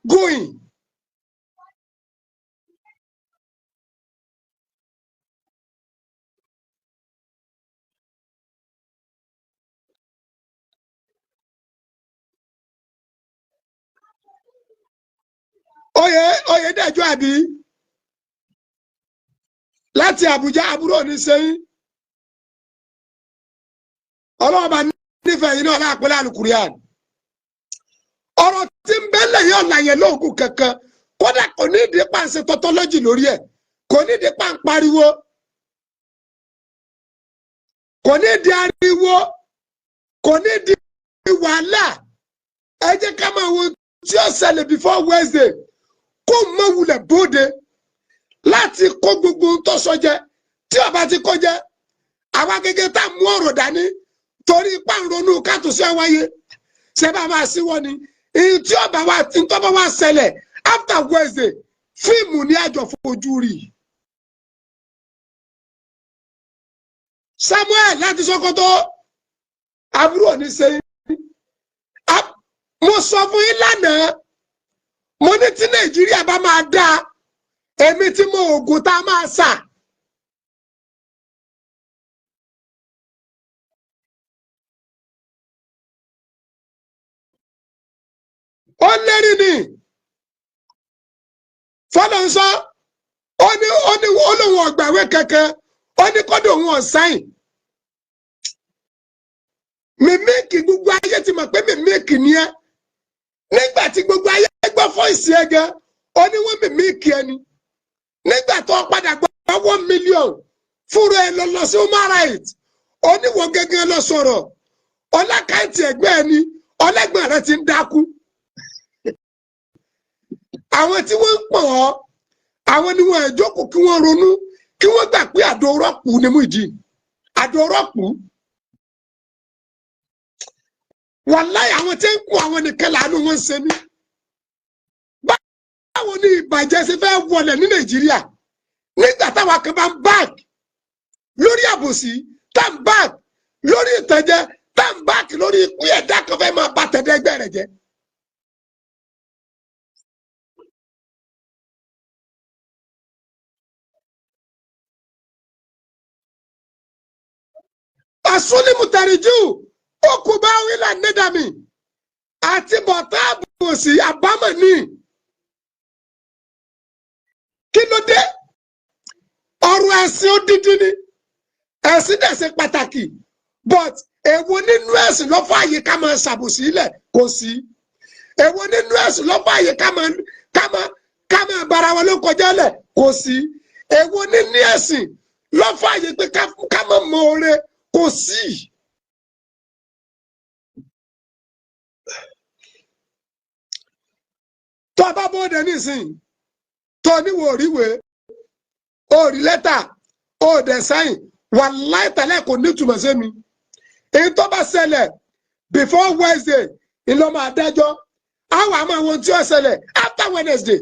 going. Oyèdèjọ àbí láti Àbújá àbúrò ní sẹ́yìn Ọlọ́run bá nífẹ̀ẹ́ yín náà láàpẹ́lẹ́ àlùkùrìàn ọ̀rọ̀ tí ń bẹ́lẹ̀ yóò láyé lóògùn kankan kódà kò ní ìdí pàǹsẹ̀ tọ́tọ́lọ́jì lórí ẹ̀ kò ní ìdí pàǹpariwo kò ní ìdí ariwo kò ní ìdí wàhálà ẹ jẹ́ ká máa wo tí ó ṣẹlẹ̀ before Wednesday kó mọ wulẹ̀ bóde láti kó gbogbo tó sọjẹ tí ọba ti kó jẹ àwa gẹ́gẹ́ tá mú ọ̀rọ̀ dání torí ipá ń ronú kátó sí àwáyé ṣe bá máa síwọ́ ni ìyí tí ọba wa ti ń tọ́ba wa ṣẹlẹ̀ after Wednesday fíìmù ní àjọ fojú rí Samuel láti Sókótó àbúrò ní sẹ́yìn mo sọ fún yín lánàá mo ní tí Nàìjíríà bá máa dá èmi tí mo ògùn tá a máa sà ó lérí ni fọlọ́nsọ ó ní olóhùn ọ̀gbàwé kankan ó ní kọ́dọ̀ òun ọ̀sáyìn mímíkì gbogbo ayé ti mọ̀ pé mímíkì ni ẹ́ nígbà tí gbogbo ayé gbọ́ fọ́ìsì ẹ̀ gan ó ní wọ́n mímíkì ẹni nígbà tó padà gbọ́ 1 million fúnra ẹ lọ sí human rights ó ní wọ́n gẹ́gẹ́ lọ sọ̀rọ̀ ọlákàntì ẹgbẹ́ ẹni ọlẹ́gbọ̀n rẹ ti ń dákú àwọn tí wọ́n ń pọ̀ ọ́ àwọn ni wọ́n ẹ̀jọ́kù kí wọ́n ronú kí wọ́n gbà pé àdó rọ́pù ni Muyideen àdó rọ́pù wàláhì àwọn tí ń kú àwọn nìkan láàánú wọn ń ṣe mí báwo ni ìbàjẹ́ ṣe fẹ́ wọlé ní Nàìjíríà nígbà táwọn kan bá ń báàk lórí àbòsí tá ń báàk lórí ìtànjẹ tá ń báàk lórí ikú ẹ̀dá kan fẹ́ máa bá tẹ̀dẹ́gbẹ́ rẹ̀ jẹ́. Asulimu tariju okuba wila nedami àti bọ̀tá àbòsí àbámọ̀ ní kí ló dé ọ̀rọ̀ ẹ̀sìn odidi ni ẹ̀sìn dẹ̀ ṣe pàtàkì but èwo nínú ẹ̀sìn ló fààyè ká máa ṣàbòsí ilẹ̀ kò sí èwo nínú ẹ̀sìn ló fààyè ká máa bara wọn ló kọjá lẹ̀ kò sí èwo nínú ẹ̀sìn ló fààyè pé ká máa mọ oore kò sí. tó bá bóde nísìnyí tó níwò oríwèé orí lẹ́tà òdẹ sáyìn wàláhì tàlẹ́ kò ní túmọ̀ sí mi èyí tó bá ṣẹlẹ̀ before Wednesday ìlọ́mọ adájọ́ àwọn àmọ́ àwọn tí ó ṣẹlẹ̀ after Wednesday.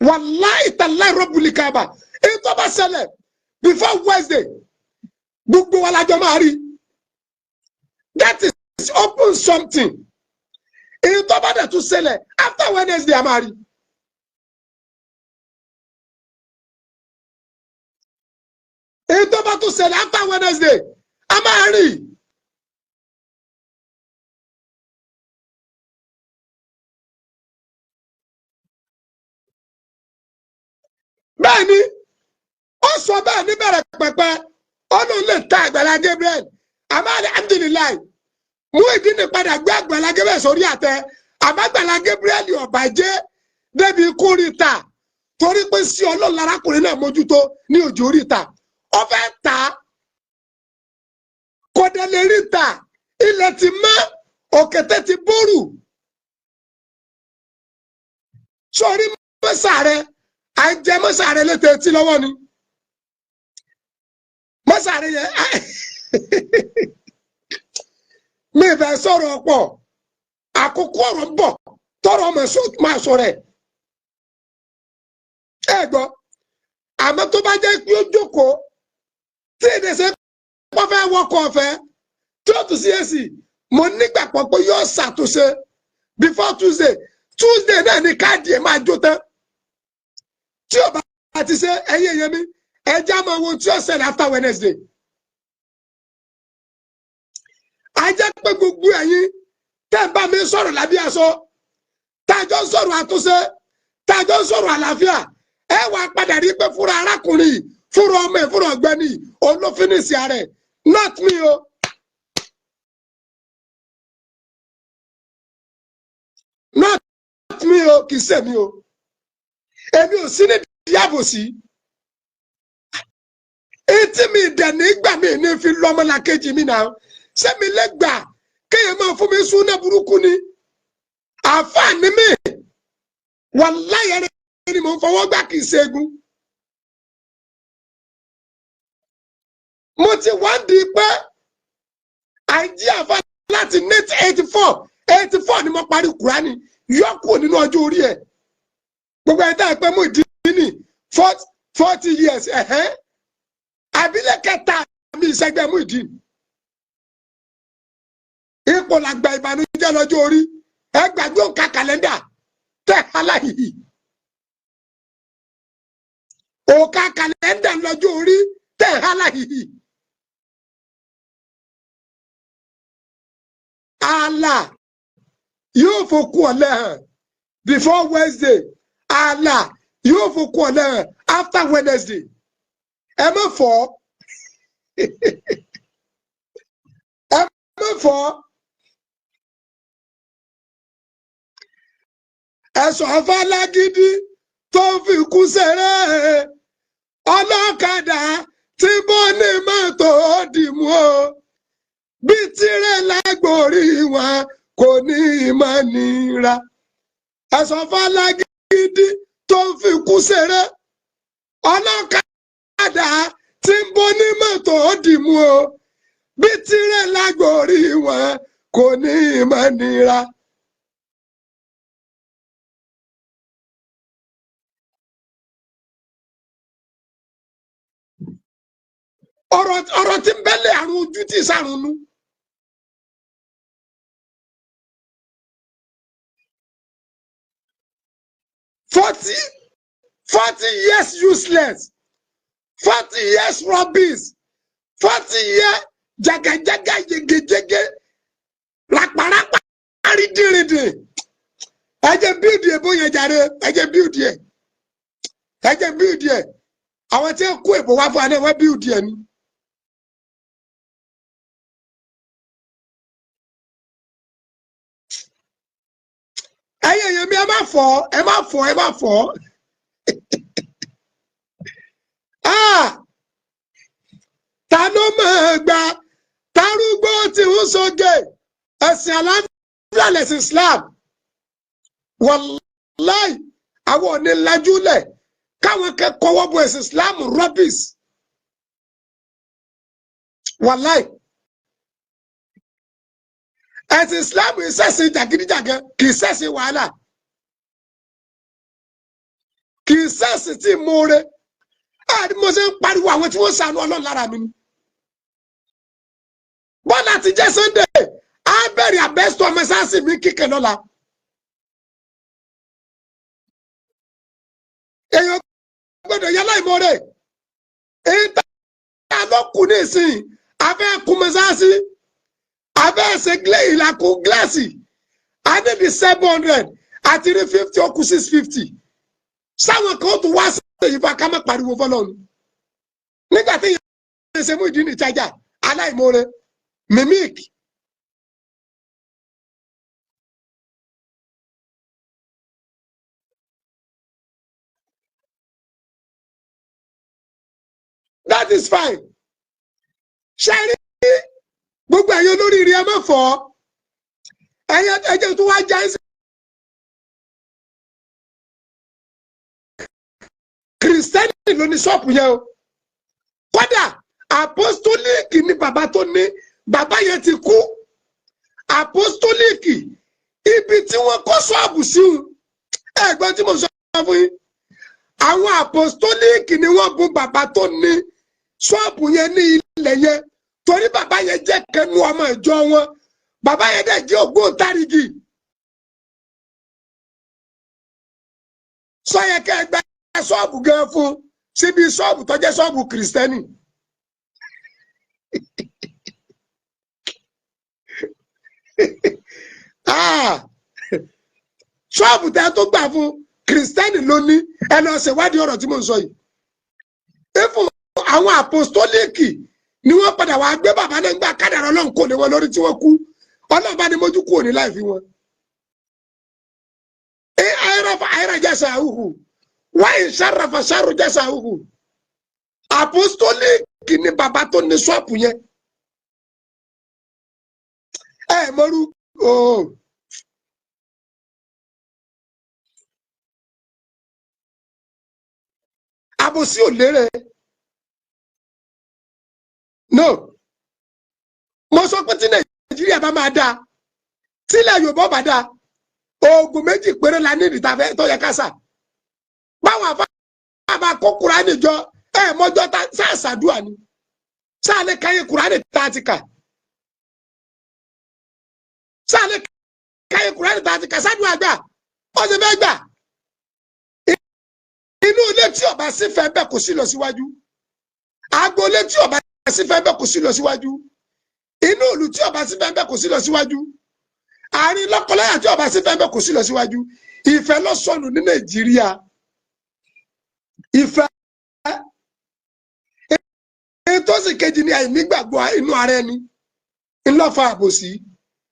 Wàláhì tàlẹ́ Rabbul Kaaba èyí tó bá ṣẹlẹ̀ before Wednesday gbogbo wa lájọ máa rí that is open something èyí tó bá dẹ̀ tún ṣẹlẹ̀ after Wednesday a máa rí. èyí tó bá tún ṣẹlẹ̀ after Wednesday a máa rí. bẹ́ẹ̀ ni ó sọ bẹ́ẹ̀ níbẹ̀rẹ̀ pẹ̀pẹ̀ ó lóun lè ta Àgbàlá Gabriel àmọ́ alhamdulilayi Muyideen padà gbé Àgbàlá Gabriel sórí àtẹ àmọ́ Àgbàlá Gabriel ọ̀bàjẹ́ débi kórìíta torí pé sí Ọlọ́run arákùnrin náà mójútó ní òjò oríta ó fẹ́ ta kò dé lè ríta ilẹ̀ ti mọ́ òkété ti bóòrù sórí mọ́sàrẹ́ àìjẹ mọ́sàrẹ́ létí etí lọ́wọ́ ni mọ́sàrẹ́ yẹn mi fẹ́ sọ̀rọ̀ ọ̀pọ̀ àkókò ọ̀rọ̀ ń bọ̀ tọrọ máa sọ rẹ̀ ẹ gbọ́ àmọ́ tó bá jẹ́ pé ó jókòó tí èdè ṣe pọ́ fẹ́ wọkọ̀ ọ̀fẹ́ tí ó tún sí èsì mo nígbàgbọ́ pé yóò ṣàtúnṣe before Tuesday náà ni káàdì ẹ̀ máa jó tán tí ò bá ti ṣe ẹ̀yìn èèyàn mi ẹja máa wo tí ó ṣẹlẹ̀ after Wednesday. a jẹ́ pé gbogbo ẹ̀yin tẹ́ ń bá mi sọ̀rọ̀ lábí aṣọ tájọ́ sọ̀rọ̀ àtúnṣe tájọ́ sọ̀rọ̀ àlàáfíà ẹ wà padà rí pé fúnra arákùnrin fúnra ọmọ ẹ̀ fúnra ọ̀gbẹ́ni olófinìsì ààrẹ not me o. not me o kì í ṣe mi o èmi ò sí ní díàbò sí etí mi dẹ̀ nígbà mi ní fi lọ́mọlàkejì mi náà ṣé mi lẹ́gbà kéèyàn máa fún mi súnà burúkú ni àǹfààní mi wàláyé rẹ ni mò ń fọwọ́ gbà kì í ṣẹ́gun. mo ti wá di pé àìjí àfa láti 84 ni mo parí Kùránì yọkù nínú ọjọ́ orí ẹ̀ gbogbo ẹ̀ tá a pẹ́ mú ìdí ní 40 years àbílẹ̀ kẹta mi ìṣẹ́gbẹ́ mú ìdí ipò làgbà ìbànújẹ́ lọ́jọ́ orí ẹ gbàgbé òǹkà kàlẹ́ndà tẹ́ aláìhì òǹkà kàlẹ́ndà lọ́jọ́ orí tẹ́ aláìhì Allah yóò fokú ọ̀lẹ́ hàn before Wednesday Allah yóò fokú ọ̀lẹ́ hàn after Wednesday ẹ má fọ́ ẹ má fọ́. ẹ̀sùn afálágídí tó fi kú ṣeré ọlọ́kadà tí bó ní mọ́tò dìmú o bí tirẹ̀là gbòrí wọn kò ní ìmọ̀ nira ẹ̀sùn afálágídí tó fi kú ṣeré ọlọ́kadà tí bó ní mọ́tò dìmú o bí tirẹ̀là gbòrí wọn kò ní ìmọ̀ nira. ọ̀rọ̀ tí ń bẹ́lẹ̀ àrùn ojú tí sàrùn nú. Forty years useless, 40 years rubbish, 40 years jagajaga jegejege lápárápá rídìrídì. ẹ jẹ́ bíìdì ẹ̀ bóyá jàre ẹ jẹ́ bíìdì ẹ̀ àwọn tí ń kó èbò wá fún adé wọ́n bíìdì ẹ̀ ni. ẹ̀yin èèyàn mi ẹ má fọ́ ta ló máa gba tarúgbó tí ń sọgẹ ẹ̀sìn àlàáfíà lẹ̀sìn Islam wàláì àwọn ò ní lajúlẹ̀ káwọn kẹ́kọ̀ọ́ wọ́n bu ẹ̀sìn Islam rubbish wàláì ẹ̀sìn Islam ìṣẹ̀sìn jàgídíjàgan kì í ṣẹ̀sìn wàhálà kì í ṣẹ̀sìn tí mọ́ọ́rẹ́ mo ṣe ń pariwo àwọn tí wọ́n ṣàánú Ọlọ́run lára mi ni bọ́lá ti jẹ́ Sunday á bẹ̀rẹ̀ àbẹ́sọ̀ ọmọ sáàsì mi kíkẹ́ lọ́la èèyàn gbọ́dọ̀ yálà ìmọ̀ọ́rẹ́ èyí tá a lọ kù ní ìsìn abẹ́ kùmọ̀sáàsì abẹ́ ẹ̀sẹ̀ ìlàkùn gíláàsì adébí 700 àti rí 50 ó kù 650 sáwọn kan tó wá sí ìfà ká má pariwo fọlọ́run nígbà tí ìyẹn ṣe mú ìdí ní ìtajà aláìmoore mimic that is fine ṣe rí gbogbo ẹ̀yin olóríire ẹ má fọ́ ẹ̀jẹ̀ tó wá já ẹsẹ̀ kìrìsìtẹ́nì ló ní ṣọ́ọ̀pù yẹn o kódà apostoliki ni bàbá tó ní bàbá yẹn ti kú apostoliki ibi tí wọ́n kọ́ ṣọ́ọ̀bù sí ẹ̀gbọ́n tí mo sọ fún yín àwọn apostoliki ni wọ́n bùn bàbá tó ní ṣọ́ọ̀bù yẹn ní ilẹ̀ yẹn torí bàbá yẹn jẹ́ kẹnu ọmọ ìjọ wọn bàbá yẹn dẹ̀ jẹ́ ògbóǹtarìgì sọ yẹ kẹ́ ẹ gba ṣọ́ọ̀bù gan fún síbi ṣọ́ọ̀bù tó jẹ́ ṣọ́ọ̀bù kìrìsìtẹ́nì. ṣọ́ọ̀bù tẹ́ tó gbà fún kìrìsìtẹ́nì ló ní ẹ lọ ṣèwádìí ọ̀rọ̀ tí mò ń sọ yìí. Ifun àwọn àpòstólíìkì ni wọ́n padà wá gbé bàbá náà gbà kádàrá Ọlọ́run kò lè wọn lórí tí wọ́n kú Ọlọ́run bá ní mójú kúrò ní láì fi wọn. Ayra jasauhu wa in sharrafa sharru jasauhu. Apostolic ni bàbá tó ní ṣọ́ọ̀bù yẹn. Mọ́rú o. Àbòsí ò lérè. No. Mo sọ pé tí Nàìjíríà bá máa dáa, tílẹ̀ Yorùbá bá dáa, oògùn méjì péré la ní ìdìtàfẹ́ tó yẹ ká sà. Báwọn àbá kó Kùránì jọ mọ́jọ́ ta sáàsàdúà ni. Sáàlẹ̀ káyé Kùránì tá a ti kà. Sáàlẹ̀ káyé Kùránì tá a ti kà sádùn àgbà. Ọ̀sẹ̀ bẹ́ẹ̀ gbà. Inú ilé tí ọba sí fẹ́ bẹ́ẹ̀ kò sí lọ síwájú. Agboolé tí ọba sí fẹ́ bẹ́ẹ̀ kò sí lọ síwájú. Inú ìlú tí ọba sí fẹ́ bẹ́ẹ̀ kò sí lọ síwájú. Àárín lọ́kọláya tí ọba sí fẹ́ bẹ́ẹ̀ kò sí lọ síwájú. Ìfẹ́ ló sọnù ní Nàìjíríà. Ìfẹ́ ètò sì kejì ní àìnígbàgbọ́ inú ara ẹni. Ńlọ́fà àbòsí,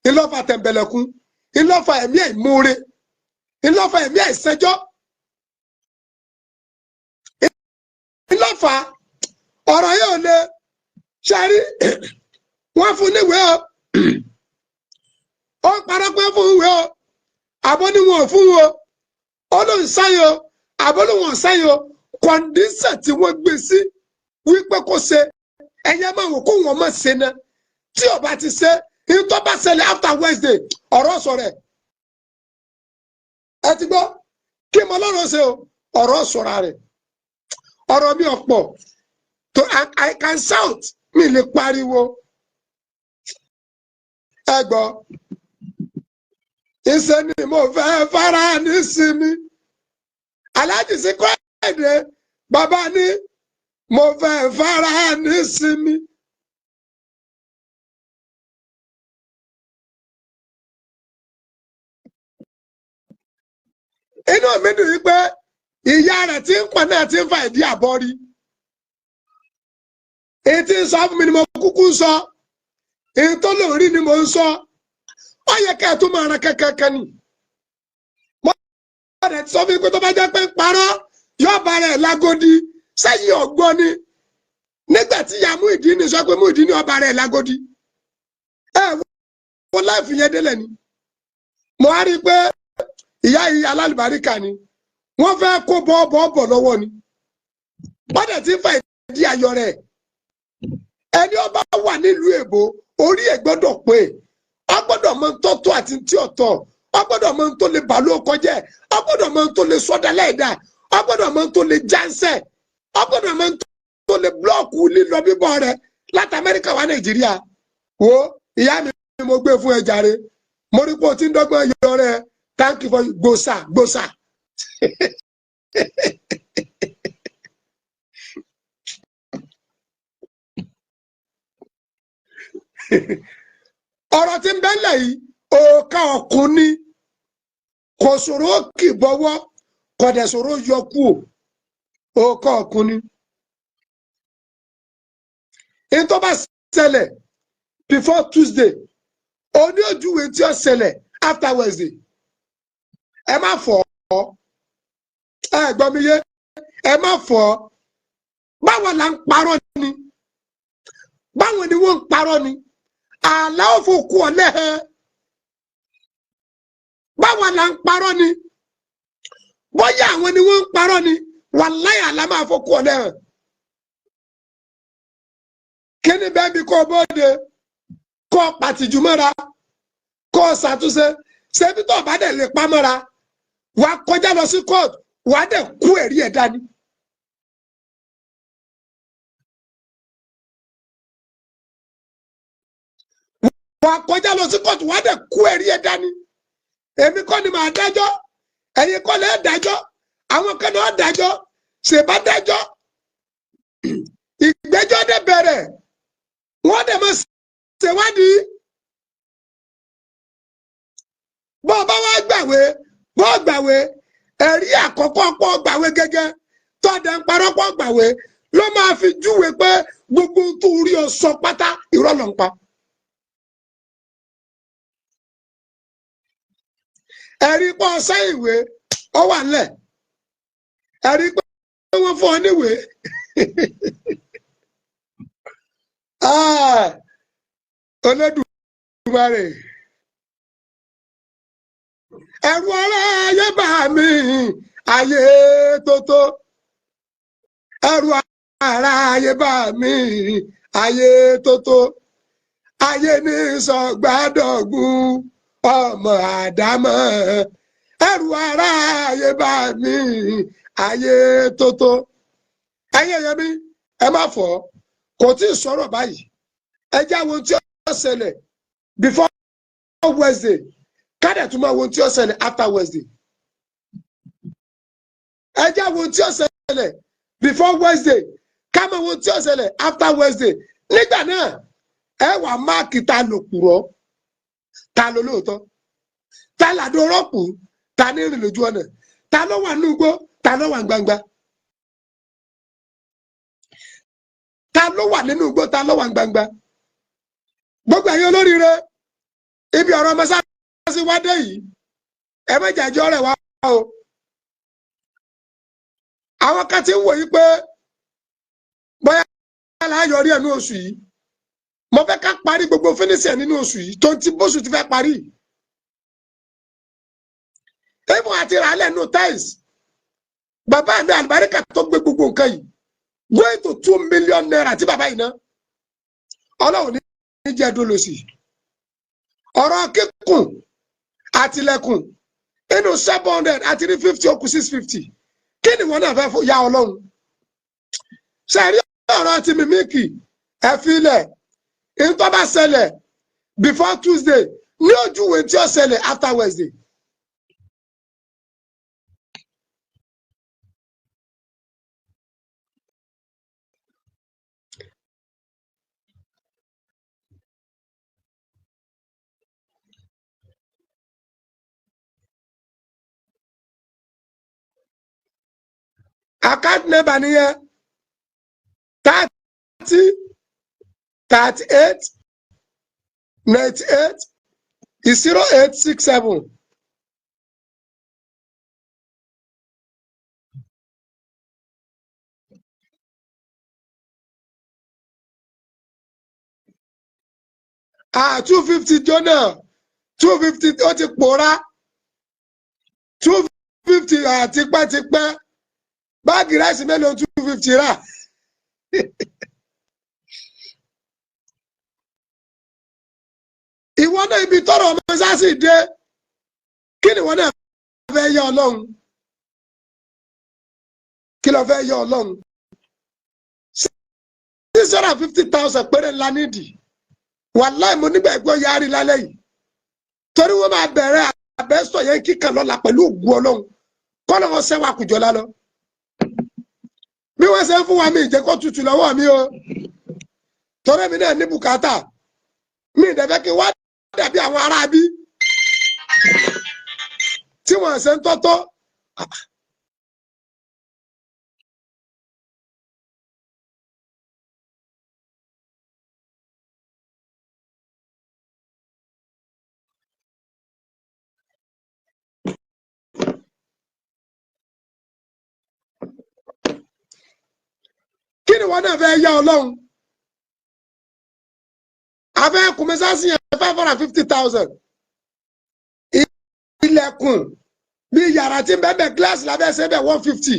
ńlọ́fà tẹ̀m̀bẹ̀lẹ̀kún, ńlọ́fà ẹ̀mí àìmoore, ńlọ́fà ẹ̀mí àìṣẹ́jọ́. Ńlọ́fà ọ̀rọ̀ yóò lè ṣárí wọ́n fún níwèé o. Ó parọ́ pé fún ìwé o. Àbọ̀ ni wọn ò fún o. Ó ló ń sáyò. Àbọ̀ ló wọn sáyò. Kọ̀ǹdíṣàn tí wọ́n gbé sí wípé kó ṣe ẹ̀yẹ́ máa wò kó wọ́n mọ̀ ṣe náà. Tí ọba ti ṣe ní tó bá ṣẹlẹ̀ after Wednesday ọ̀rọ̀ sọ̀rọ̀ ẹ̀. Ẹ ti gbọ́ kí mo lọ́rọ̀ ṣe o ọ̀rọ̀ sọ̀rọ̀ rẹ̀. Ọ̀rọ̀ mi ọ̀pọ̀ to I can shout mi lè pariwo. Ẹ gbọ́ ìṣe ni mo fẹ́ fara nísìmí. Aláàjì sí kọ́ èdè bàbá ní mo fẹ́ fara nísìmí. Inú mi dùn wípé ìyá rẹ̀ tí ń pọ̀ náà ti ń fa ìdí àbọ̀ rí. Èyí tí ń sọ fún mi ni mo kúkú ń sọ. Èyí tó lòun rí ni mo ń sọ. Ó yẹ kẹ́ ẹ̀ tún máa ran kẹ́kẹ́kẹ́ ni. Mo rẹ̀ ti sọ fún mi pé tó bá jẹ́ pé ń parọ́ yóò bá rẹ̀ lágódì sẹ́yìn ọ̀gbọ́n ni. Nígbà tí ìyá Muyideen sọ pé Muyideen ọba rẹ̀ lágódì. Wọ́n láìfi yẹn délẹ̀ ni. Mo á rí i pé ìyá yìí alálùbáríkà ni. Wọ́n fẹ́ kó bọ́ọ̀bọ̀ lọ́wọ́ ni. Wọ́n dẹ̀ ti ń fa ìdí ayọ̀ rẹ̀. Ẹni ọba wà nílùú èbó orí ẹ̀ gbọ́dọ̀ pé ọ gbọ́dọ̀ mọ tó tó àti tí ọ̀tọ̀ ọ gbọ́dọ̀ mọ tó lè bà ló kọjá ọ gbọ́dọ̀ mọ tó lè sọdá láìda ọ gbọ́dọ̀ mọ tó lè jánsẹ ọ gbọ́dọ̀ mọ tó lè blọọkù lílọ bíbọ̀ rẹ̀ láti Amẹ́ríkà wá Nàìjíríà. Wo ìyá mi mo gbé fún ẹ jàre mo rí pé o ti ń dọ́gbọ́n yọ rẹ thank you for gbòsà gbòsà. Ọ̀rọ̀ tí ń bẹ́lẹ̀ yìí òòkà ọkùnrin kò ṣòro kì bọ́wọ́ kò dẹ̀ ṣòro yọ kú òòkà ọkùnrin. In tó bá ṣẹlẹ̀ before Tuesday oní ojúwe tí ó ṣẹlẹ̀ after Wednesday ẹ má fọ́ ẹ gbọ́ mi yé ẹ má fọ́ báwo la ń parọ́ ni báwo ni wọ́n ń parọ́ ni. Àlá òfòkù ọ̀lẹ́ ẹ báwa la ń parọ́ ni bóyá àwọn ni wọ́n ń parọ́ ni wàláhì àlá máa fòkù ọ̀lẹ́ ẹ. Kí ni bẹ́ẹ̀ bí kò bóde kò pàtìjú mọ́ra kò ṣàtúnṣe ṣebí tó bá dẹ̀ lè pa mọ́ra wà á kọjá lọ sí kóòtù wà á dẹ̀ kú ẹ̀rí ẹ̀ dání. wà kọjá lọ sí kóòtù wà dẹ̀ kú ẹ̀rí ẹ̀ dání èmi kọ́ ni màá dájọ́ ẹ̀yin kọ́ lẹ́ dájọ́ àwọn kan náà dájọ́ ṣèbá dájọ́ ìgbẹ́jọ́ dẹ̀ bẹ̀rẹ̀ wọ́n dẹ̀ máa ṣèwádìí bọ́ ọba wa gbàwé bọ́ gbàwé ẹ̀rí àkọ́kọ́ pọ̀ gbàwé gẹ́gẹ́ tọ́dẹ̀ ń parọ́ pọ̀ gbàwé ló máa fi júwe pé gbogbo tó rí ọ sọ pátá irọ́ ló ń pa. ẹ̀rí pọ̀ sẹ́yìn ìwé ọ wà nílẹ̀ ẹ̀rí pé wọ́n fún ọ níwèé Olódùmarè ẹ̀rù ọ̀rọ̀ ayé bá mi ayé tótó ẹ̀rù ara ayé bá mi ayé tótó ayé ní sọgbàdọ̀gùn ọmọ àdámọ̀ ẹ̀rù ara ayé bá mi ayé tótó ẹ̀yin èèyàn mi ẹ má fọ́ kò tí ì sọ̀rọ̀ báyìí ẹ jẹ́ àwọn tí ó ṣẹlẹ̀ before Wednesday kádẹ̀ tún máa wo tí ó ṣẹlẹ̀ after Wednesday ẹ jẹ́ àwọn tí ó ṣẹlẹ̀ before Wednesday ká máa wo tí ó ṣẹlẹ̀ after Wednesday nígbà náà ẹ wà máàkì ta lò kúrọ́ ta ló lóòótọ́ ta làdó rọ́pù ta ní rìn lójú ọ̀nà ta ló wà ní ugbó ta ló wà gbangba ta ló wà nínú igbó ta ló wà gbangba gbogbo ẹ̀yin olóríire ibi ọ̀rọ̀ mọ́sálásí wá dé yìí ẹ má jàjọ́ rẹ̀ wá o àwọn kan ti ń wò yí pé bóyá láyọrí ẹ̀ ní oṣù yìí mo fẹ́ ká parí gbogbo fínísì ẹ̀ nínú oṣù yìí tó ń ti bóṣù ti fẹ́ parí èèmọ̀ àti ìrànlẹ̀ nù táìsì bàbá mi àlùbáríkà tó gbé gbogbo nǹkan yìí going to 2 million naira tí bàbá yìí ná ọlọ́run ní jẹ́ dolosi ọ̀rọ̀ kíkùn àtìlẹ́kùn inú 700 àti ní 50 ó kù 650 kí ni wọ́n náà fẹ́ fún ya ọlọ́run ṣẹ̀rí ọ̀rọ̀ ti mímíkì ẹ filẹ̀ ìtọ́ bá ṣẹlẹ̀ before Tuesday ní ojúwe tí ó ṣẹlẹ̀ after Wednesday. Account number nìyẹn 30 38 98 0867. Ah, 250 jọ́nà 250 ó ti pòórá 250 tipẹ́tipẹ́ báàgì ráìsì mélòó 250 rà. ìwọ náà ibi tọrọ ọmọ sásì dé kí ni ìwọ náà fẹ́ yọ Ọlọ́run kí ló fẹ́ yọ Ọlọ́run 650,000 péré ńlá nídìí wàláì mo nígbà ẹgbẹ́ yarí lálẹ́ yìí torí wọ́n máa bẹ̀rẹ̀ àbẹ́sọ̀ yẹn kíkan lọ́la pẹ̀lú ògùn Ọlọ́run kọ́ lọ́wọ́ sẹ́wà kùjọ lálọ́ bí wọ́n ṣe ń fún wa mi ìjẹ́ kó tutù lọ́wọ́ mi o torí mi náà ní bùkátà mi ìdẹ́fẹ́ kí wá dàbí àwọn ará bí tí wọ́n ṣe ń tọ́tọ́. Kí ni wọ́n náà fẹ́ yá Ọlọ́run afẹ́ kùmẹ́sásí yẹn 550,000 ilẹ̀kùn bí yàrá tí bẹ́ẹ̀ gíláàsì lábẹ́ ṣe bẹ́ẹ̀ 150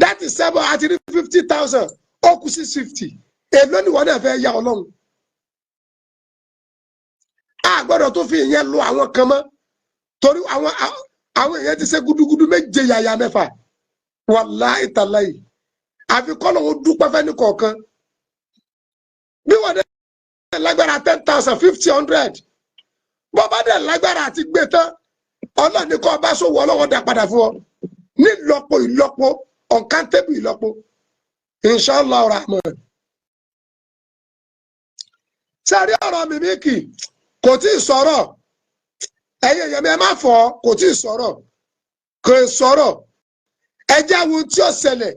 that is 7 àti 50,000 ó kù 650 èló ni wọ́n náà fẹ́ yá Ọlọ́run a gbọ́dọ̀ tó fi ìyẹn lo àwọn kan mọ́ torí àwọn èèyàn ti ṣe gudugudu méje yàyà mẹ́fà wàláhì tàláhì àfi kọ́ lóun dúpẹ́ fẹ́ ní kọ̀ọ̀kan bí wọ́n dẹ́ lágbára 10,000 50 100 bó bá dẹ̀ lágbára àti gbé tán Ọlọ́run ní kó bá sówó Ọlọ́run dá padà fún ọ ní ìlọ́po uncountable ìlọ́po inshallah rahman. sẹ́rí ọ̀rọ̀ Mímíkì kò tí ì sọ̀rọ̀ ẹ̀yin èèyàn mi ẹ má fọ́ kò tí ì sọ̀rọ̀ kò ì sọ̀rọ̀ ẹ jẹ́ àwọn tí ó ṣẹlẹ̀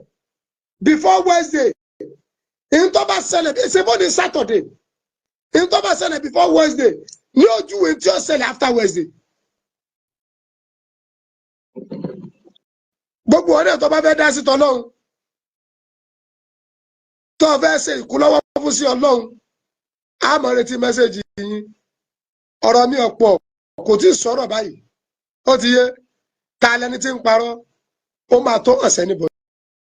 before Wednesday in tó bá ṣẹlẹ̀ bí ṣe bó ní Saturday in tó bá ṣẹlẹ̀ before Wednesday ní ojú in tí ó ṣẹlẹ̀ after Wednesday. gbogbo ọ̀rẹ́ tó bá fẹ́ dá sí tọ́lọ́run tó fẹ́ ṣe ìkúlọ́wọ́ fún sí Ọlọ́run a máa retí mẹ́sẹ̀jì yín ọ̀rọ̀ mi ọ̀pọ̀ kò tí ì sọ̀rọ̀ báyìí ó ti yé ta lẹni tí ń parọ́ ó máa tó hàn sẹ́ni bọ̀.